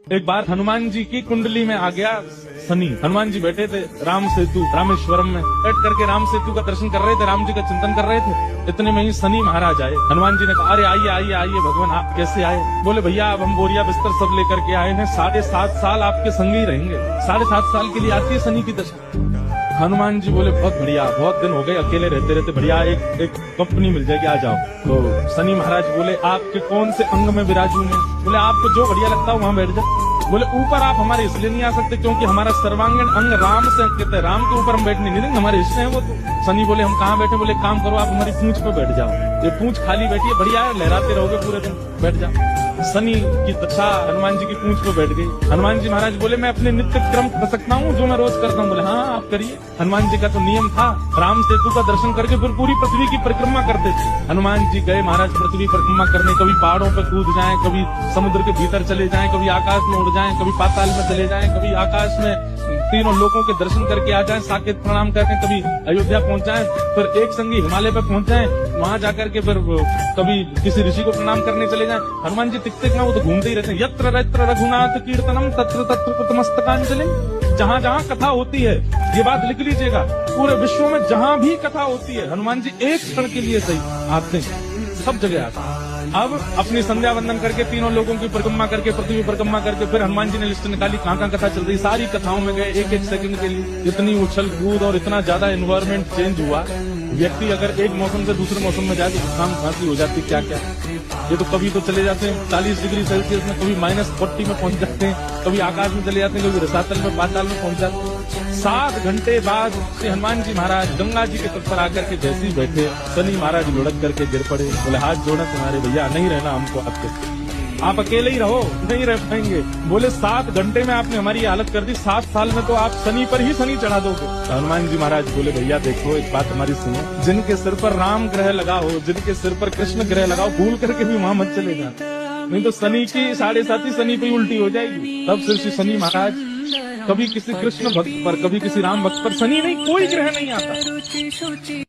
एक बार हनुमान जी की कुंडली में आ गया शनि। हनुमान जी बैठे थे राम सेतु रामेश्वरम में, बैठ करके राम सेतु का दर्शन कर रहे थे, राम जी का चिंतन कर रहे थे। इतने में ही शनि महाराज आए। हनुमान जी ने कहा, अरे आइए आइए आइए भगवान, आप कैसे आए? बोले भैया अब हम बोरिया बिस्तर सब लेकर के आए हैं, 7.5 साल आपके संग ही रहेंगे। 7.5 साल के लिए आती है शनि की दशा। हनुमान जी बोले बहुत बढ़िया, बहुत दिन हो गए अकेले रहते रहते, बढ़िया एक कंपनी मिल जाएगी, आ जाओ। तो शनि महाराज बोले आपके कौन से अंग में विराजू मैं? बोले आपको जो बढ़िया लगता है वहां बैठ जाओ। बोले ऊपर आप हमारे इसलिए नहीं आ सकते क्योंकि हमारा सर्वांगीण अंग राम से अंकित है, राम के ऊपर हम बैठने नहीं देंगे, हमारे इष्ट है वो। तो शनि बोले हम कहाँ बैठे? बोले काम करो आप हमारी पूंछ पे बैठ जाओ, ये पूंछ खाली बैठी है, बढ़िया है, लहराते रहोगे पूरे दिन, बैठ जाओ। शनि की दशा हनुमान जी की पूंछ पे बैठ गई। हनुमान जी महाराज बोले मैं अपने नित्य क्रम कर सकता हूँ जो मैं रोज करता हूँ? बोले हाँ आप करिए। हनुमान जी का तो नियम था, राम सेतु का दर्शन करके फिर पूरी पृथ्वी की परिक्रमा करते थे। हनुमान जी गए महाराज पृथ्वी परिक्रमा करने, कभी पहाड़ों पर कूद जाएं, कभी समुद्र के भीतर चले जाएं, कभी आकाश में उड़ जाएं, कभी पाताल में चले जाएं, कभी आकाश में तीनों लोगों के दर्शन करके आ जाएं, साकेत प्रणाम करके कभी अयोध्या पहुंच जाएं, फिर एक संगी हिमालय पे पहुंच जाएं, वहां जाकर के फिर कभी किसी ऋषि को प्रणाम करने चले जाएं। हनुमान जी टिकते ना, वो तो घूमते ही रहते हैं। यत्र यत्र रघुनाथ कीर्तनम तत्र तत्र कृतमस्तकांजलि। जहाँ जहाँ कथा होती है, ये बात लिख लीजिएगा, पूरे विश्व में जहाँ भी कथा होती है हनुमान जी एक क्षण के लिए सही आते हैं, सब जगह आते हैं। अब अपनी संध्या वंदन करके तीनों लोगों की परिक्रमा करके पृथ्वी परिक्रमा करके फिर हनुमान जी ने लिस्ट निकाली कहाँ कहाँ कथा चल रही, सारी कथाओं में गए। एक सेकंड के लिए इतनी उछल कूद और इतना ज्यादा एनवायरमेंट चेंज हुआ, व्यक्ति अगर एक मौसम से दूसरे मौसम में जाए तो जुकाम खांसी हो जाती, क्या क्या। ये तो कभी तो चले जाते हैं 40 डिग्री सेल्सियस में, कभी -40 में पहुंच जाते हैं, कभी आकाश में चले जाते हैं, कभी रसातल में पाताल में पहुंच जाते हैं। 7 घंटे बाद श्री हनुमान जी महाराज गंगा जी के तट पर आकर के जैसे ही बैठे, शनि महाराज लुढ़क करके गिर पड़े। बोले हाथ जोड़ा तुम्हारे भैया, नहीं रहना हमको आपके, आप अकेले ही रहो, नहीं रह पाएंगे। बोले 7 घंटे में आपने हमारी हालत कर दी, 7 साल में तो आप शनि पर ही शनि चढ़ा दोगे। तो हनुमान जी महाराज बोले भैया देखो एक बात हमारी सुनो, जिनके सिर पर राम ग्रह लगा हो, जिनके सिर पर कृष्ण ग्रह लगा हो, भूल करके भी वहां मत चले जाना, नहीं तो शनि की 7.5 शनि पे उल्टी हो जाएगी। तब फिर श्री शनि महाराज कभी किसी कृष्ण भक्त पर, कभी किसी राम भक्त पर, शनि नहीं कोई ग्रह नहीं आता।